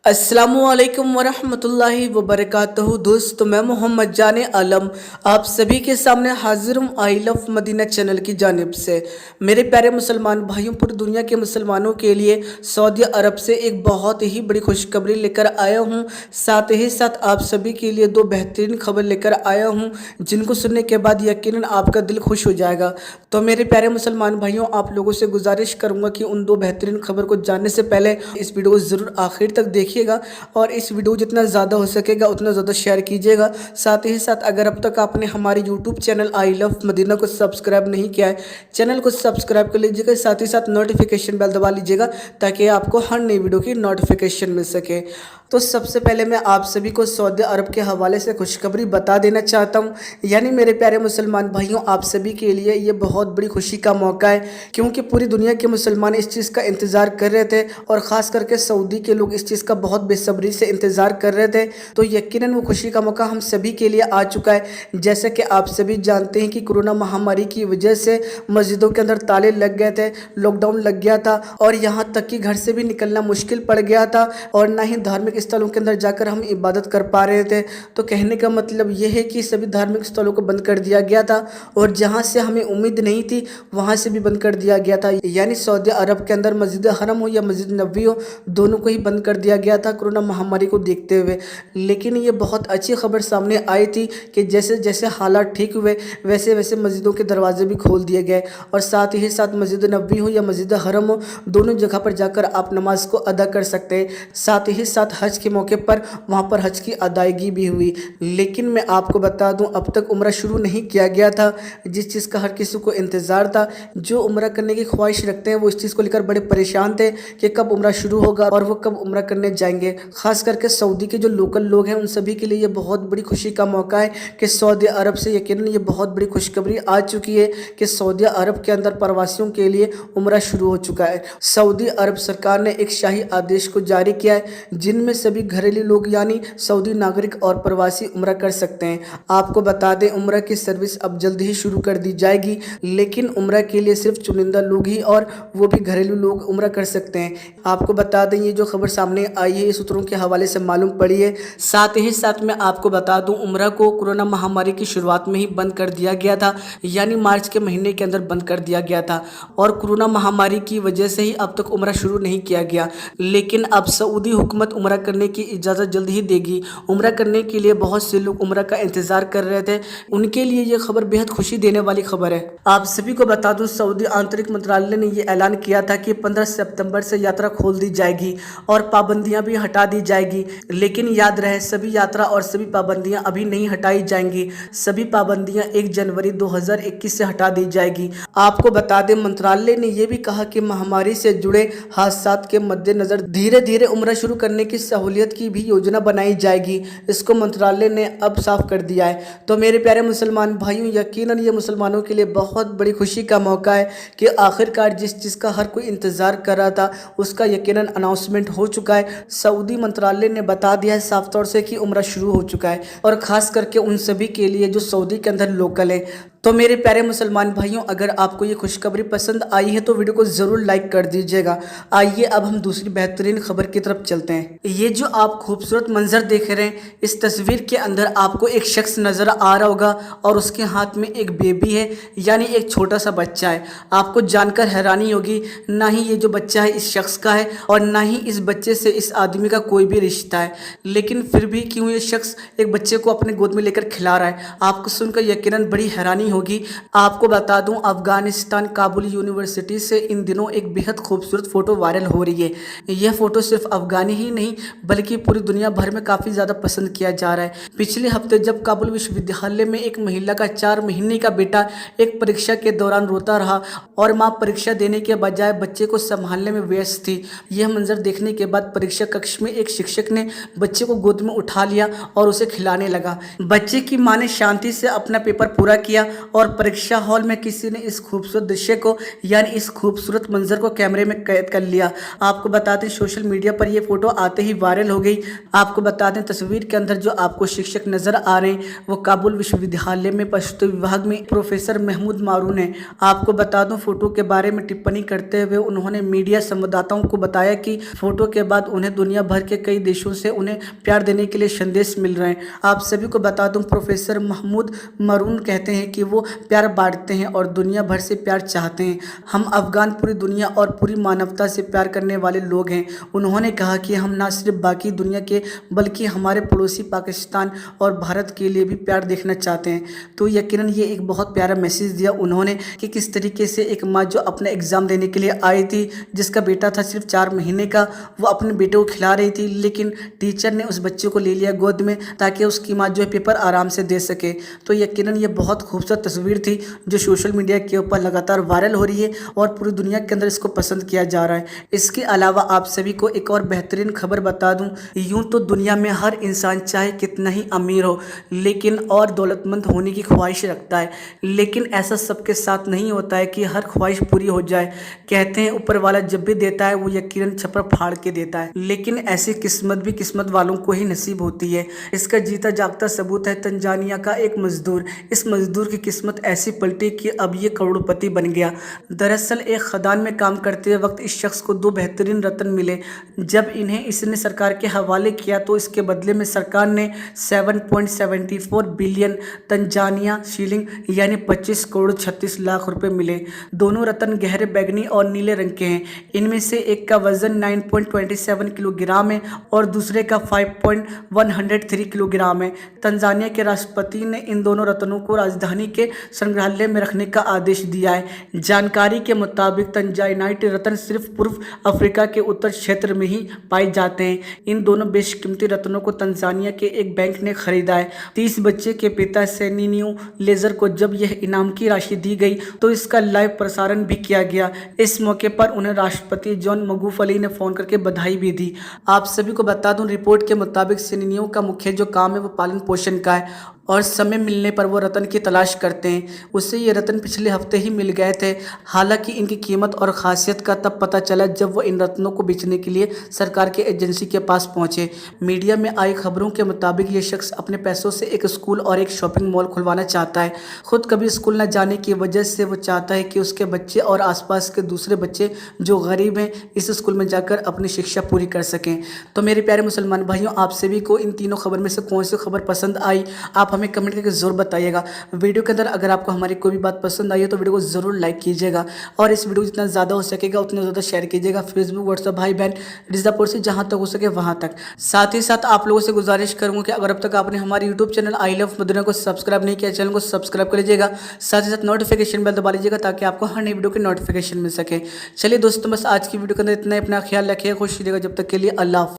अस्सलामुअलैकुम वरहमतुल्लाहि वबरकातुहू। दोस्तों, मैं मोहम्मद जाने आलम आप सभी के सामने हाजिर हूँ आई लव मदीना चैनल की जानिब से। मेरे प्यारे मुसलमान भाइयों, पूरी दुनिया के मुसलमानों के लिए सऊदी अरब से एक बहुत ही बड़ी खुशखबरी लेकर आया हूँ। साथ ही साथ आप सभी के लिए दो बेहतरीन खबर लेकर आया हूँ जिनको सुनने के बाद यकीनन आपका दिल खुश हो जाएगा। तो मेरे प्यारे मुसलमान भाइयों, आप लोगों से गुजारिश करूँगा कि उन दो बेहतरीन खबर को जानने से पहले इस वीडियो को ज़रूर आखिर तक देखिए और इस वीडियो जितना ज़्यादा हो सकेगा उतना ज़्यादा शेयर कीजिएगा। साथ ही साथ अगर अब तक आपने हमारे YouTube channel I love Medina को सब्सक्राइब नहीं किया है, चैनल को सब्सक्राइब कर लीजिएगा। साथ ही साथ नोटिफिकेशन बेल दबा लीजिएगा ताकि आपको हर नई वीडियो की नोटिफिकेशन मिल सके। तो सबसे पहले मैं आप सभी को सऊदी अरब के हवाले से खुशखबरी बता देना चाहता हूँ। यानी मेरे प्यारे मुसलमान भाइयों, आप सभी के लिए ये बहुत बड़ी खुशी का मौका है क्योंकि पूरी दुनिया के मुसलमान इस चीज़ का इंतज़ार कर रहे थे और ख़ास करके सऊदी के लोग इस चीज़ का बहुत बेसब्री से इंतज़ार कर रहे थे। तो यकीनन वो खुशी का मौका हम सभी के लिए आ चुका है। जैसे कि आप सभी जानते हैं कि कोरोना महामारी की वजह से मस्जिदों के अंदर ताले लग गए थे, लॉकडाउन लग गया था और यहाँ तक कि घर से भी निकलना मुश्किल पड़ गया था और ना ही धार्मिक स्थलों के अंदर जाकर हम इबादत कर पा रहे थे। तो कहने का मतलब यह है कि सभी धार्मिक स्थलों को बंद कर दिया गया था और जहाँ से हमें उम्मीद नहीं थी वहाँ से भी बंद कर दिया गया था। यानी सऊदी अरब के अंदर मस्जिद हरम हो या मस्जिद नबवी हो, दोनों को ही बंद कर दिया गया था कोरोना महामारी को देखते हुए। लेकिन ये बहुत अच्छी खबर सामने आई थी कि जैसे जैसे हालात ठीक हुए वैसे वैसे मस्जिदों के दरवाजे भी खोल दिए गए और साथ ही साथ मस्जिद नबवी हो या मस्जिद हरम हो, दोनों जगह पर जाकर आप नमाज को अदा कर सकते हैं। साथ ही साथ हज के मौके पर वहाँ पर हज की अदायगी भी हुई। लेकिन मैं आपको बता दूँ, अब तक उम्रा शुरू नहीं किया गया था, जिस चीज़ का हर किसी को इंतज़ार था। जो उम्रा करने की ख्वाहिश रखते हैं वो इस चीज़ को लेकर बड़े परेशान थे कि कब उम्रा शुरू होगा और वो कब उम्रा करने जाएंगे। खास करके सऊदी के जो लोकल लोग हैं उन सभी के लिए ये बहुत बड़ी खुशी का मौका है कि सऊदी अरब से यकीनन ये बहुत बड़ी खुशखबरी आ चुकी है कि सऊदी अरब के अंदर प्रवासियों के लिए उम्रा शुरू हो चुका है। सऊदी अरब सरकार ने एक शाही आदेश को जारी किया है जिनमें सभी घरेलू लोग यानी सऊदी नागरिक और प्रवासी उम्रा कर सकते हैं। आपको बता दें, उम्रा की सर्विस अब जल्द ही शुरू कर दी जाएगी, लेकिन उम्रा के लिए सिर्फ चुनिंदा लोग ही और वो भी घरेलू लोग उम्रा कर सकते हैं। आपको बता दें, ये जो खबर सामने आई है ये सूत्रों के हवाले से मालूम पड़ी है। साथ ही साथ मैं आपको बता दूं, उम्रा को कोरोना महामारी की शुरुआत में ही बंद कर दिया गया था, यानी मार्च के महीने के अंदर बंद कर दिया गया था और कोरोना महामारी की वजह से ही अब तक उम्रा शुरू नहीं किया गया। लेकिन अब सऊदी हुकूमत उम्रा करने की इजाज़त जल्द ही देगी। उम्रा करने के लिए बहुत से लोग उम्रा का इंतज़ार कर रहे थे, उनके लिए ये खबर बेहद खुशी देने वाली खबर है। आप सभी को बता दूं, सऊदी आंतरिक मंत्रालय ने ये ऐलान किया था कि 15 सितंबर से यात्रा खोल दी जाएगी और पाबंदियां भी हटा दी जाएगी। लेकिन याद रहे, सभी यात्रा और सभी पाबंदियां अभी नहीं हटाई जाएंगी। सभी पाबंदियां 1 जनवरी 2021 से हटा दी जाएगी। आपको बता दें, मंत्रालय ने यह भी कहा कि महामारी से जुड़े हादसात के मद्देनजर धीरे धीरे उम्रा शुरू करने की सहूलियत की भी योजना बनाई जाएगी। इसको मंत्रालय ने अब साफ कर दिया है। तो मेरे प्यारे मुसलमान भाइयों, यकीनन ये मुसलमानों के लिए बहुत बड़ी खुशी का मौका है कि आखिरकार जिस चीज़ का हर कोई इंतज़ार कर रहा था उसका यकीनन अनाउंसमेंट हो चुका है। सऊदी मंत्रालय ने बता दिया है साफ तौर से कि उम्रा शुरू हो चुका है और ख़ास करके उन सभी के लिए जो सऊदी के अंदर लोकल है। तो मेरे प्यारे मुसलमान भाइयों, अगर आपको ये खुशखबरी पसंद आई है तो वीडियो को ज़रूर लाइक कर दीजिएगा। आइए अब हम दूसरी बेहतरीन खबर की तरफ चलते हैं। ये जो आप खूबसूरत मंजर देख रहे हैं, इस तस्वीर के अंदर आपको एक शख्स नज़र आ रहा होगा और उसके हाथ में एक बेबी है, यानी एक छोटा सा बच्चा है। आपको जानकर हैरानी होगी, ना ही ये जो बच्चा है इस शख्स का है और ना ही इस बच्चे से इस आदमी का कोई भी रिश्ता है, लेकिन फिर भी क्यों ये शख्स एक बच्चे को अपने गोद में लेकर खिला रहा है, आपको सुनकर यकीनन बड़ी हैरानी होगी। आपको बता दूं, अफगानिस्तान काबुल यूनिवर्सिटी से इन दिनों एक बेहद खूबसूरत फोटो वायरल हो रही है। यह फोटो सिर्फ अफगानी ही नहीं बल्कि पूरी दुनिया भर में काफ़ी ज़्यादा पसंद किया जा रहा है। पिछले हफ्ते जब काबुल विश्वविद्यालय में एक महिला का 4 महीने का बेटा एक परीक्षा के दौरान रोता रहा और माँ परीक्षा देने के बजाय बच्चे को संभालने में व्यस्त थी। यह मंजर देखने के बाद परीक्षा कक्ष में एक शिक्षक ने बच्चे को गोद में उठा लिया और उसे खिलाने लगा। बच्चे की माँ ने शांति से अपना पेपर पूरा किया और परीक्षा हॉल में किसी ने इस खूबसूरत दृश्य को यानी इस खूबसूरत मंजर को कैमरे में कैद कर लिया। आपको बता दें सोशल मीडिया पर यह फोटो आते ही वायरल हो गई। आपको बता दें तस्वीर के अंदर जो आपको शिक्षक नजर आ रहे हैं वो काबुल विश्वविद्यालय में पशु विभाग में प्रोफेसर महमूद मारून है। आपको बता दूं फोटो के बारे में टिप्पणी करते हुए उन्होंने मीडिया संवाददाताओं को बताया कि फोटो के बाद उन्हें दुनिया भर के कई देशों से उन्हें प्यार देने के लिए संदेश मिल रहे हैं। आप सभी को बता दूं प्रोफेसर महमूद मारून कहते हैं कि वो प्यार बांटते हैं और दुनिया भर से प्यार चाहते हैं। हम अफगान पूरी दुनिया और पूरी मानवता से प्यार करने वाले लोग हैं। उन्होंने कहा कि हम न सिर्फ बाकी दुनिया के बल्कि हमारे पड़ोसी पाकिस्तान और भारत के लिए भी प्यार देखना चाहते हैं। तो यकीनन ये एक बहुत प्यारा मैसेज दिया उन्होंने कि किस तरीके से एक माँ जो अपने एग्ज़ाम देने के लिए आई थी, जिसका बेटा था सिर्फ 4 महीने का, वो अपने बेटे को खिला रही थी, लेकिन टीचर ने उस बच्चे को ले लिया गोद में ताकि उसकी माँ जो है पेपर आराम से दे सके। तो यकीनन ये बहुत खूबसूरत तस्वीर थी जो सोशल मीडिया के ऊपर लगातार वायरल हो रही है और पूरी दुनिया के अंदर इसको पसंद किया जा रहा है। इसके अलावा आप सभी को एक और बेहतरीन खबर बता दूं, यूं तो दुनिया में हर इंसान चाहे कितना ही अमीर हो लेकिन और दौलतमंद होने की ख्वाहिश रखता है, लेकिन ऐसा सबके साथ नहीं होता है कि हर ख्वाहिश पूरी हो जाए। कहते हैं ऊपर वाला जब भी देता है वो यकीनन छप्पर फाड़ के देता है, लेकिन ऐसी किस्मत भी किस्मत वालों को ही नसीब होती है। इसका जीता जागता सबूत है तंजानिया का एक मजदूर। इस मजदूर की किस्मत ऐसी पलटी कि अब ये करोड़पति बन गया। दरअसल एक खदान में काम करते वक्त इस शख्स को 2 बेहतरीन रत्न मिले। जब इन्हें इसने सरकार के हवाले किया तो इसके बदले में सरकार ने 7.74 बिलियन तंजानिया शिलिंग यानी 25 करोड़ 36 लाख रुपए मिले। दोनों रत्न गहरे बैगनी और नीले रंग के हैं। इनमें से एक का वजन 9.27 किलोग्राम है और दूसरे का 5.103 किलोग्राम है। तंजानिया के राष्ट्रपति ने इन दोनों रत्नों को राजधानी के संग्रहालय में रखने का आदेश दिया है। जानकारी के मुताबिक तंजानाइट रत्न सिर्फ पूर्व अफ्रीका के उत्तर क्षेत्र में ही पाए जाते हैं। इन दोनों बेशकीमती रत्नों को तंजानिया के एक बैंक ने खरीदा है। 30 बच्चे के पिता सेनिनियो लेजर को जब यह इनाम की राशि दी गई तो इसका लाइव प्रसारण भी किया गया। इस मौके पर उन्हें राष्ट्रपति जॉन मगुफली ने फोन करके बधाई भी दी। आप सभी को बता दूं रिपोर्ट के मुताबिक सेनिनियो का मुख्य जो काम है वो पालन पोषण का है और समय मिलने पर वो रत्न की तलाश करते हैं। उससे ये रत्न पिछले हफ्ते ही मिल गए थे। हालांकि इनकी कीमत और खासियत का तब पता चला जब वो इन रत्नों को बेचने के लिए सरकार के एजेंसी के पास पहुंचे। मीडिया में आई खबरों के मुताबिक ये शख्स अपने पैसों से एक स्कूल और एक शॉपिंग मॉल खुलवाना चाहता है। खुद कभी स्कूल न जाने की वजह से वो चाहता है कि उसके बच्चे और आसपास के दूसरे बच्चे जो गरीब हैं इस स्कूल में जाकर अपनी शिक्षा पूरी कर सकें। तो मेरे प्यारे मुसलमान भाइयों, आप सभी को इन तीनों खबर में से कौन सी खबर पसंद आई आप हमें कमेंट करके जरूर बताइएगा। वीडियो के अंदर अगर आपको हमारी कोई भी बात पसंद आई है तो वीडियो को जरूर लाइक कीजिएगा और इस वीडियो को जितना ज़्यादा हो सकेगा उतना ज़्यादा शेयर कीजिएगा फेसबुक, व्हाट्सएप, भाई बहन, रिश्तेदार से जहाँ तक हो सके वहाँ तक। साथ ही साथ आप लोगों से गुजारिश करूँगा कि अगर अब तक आपने हमारे YouTube channel I love Medina को सब्सक्राइब नहीं किया, चैनल को सब्सक्राइब कर लीजिएगा। साथ ही साथ नोटिफिकेशन बेल दबा लीजिएगा ताकि आपको हर नई वीडियो की नोटिफिकेशन मिल सके। चलिए दोस्तों, बस आज की वीडियो के अंदर इतना ही। अपना ख्याल रखिएगा, खुश रहिएगा। जब तक के लिए अल्लाह हाफ़िज़।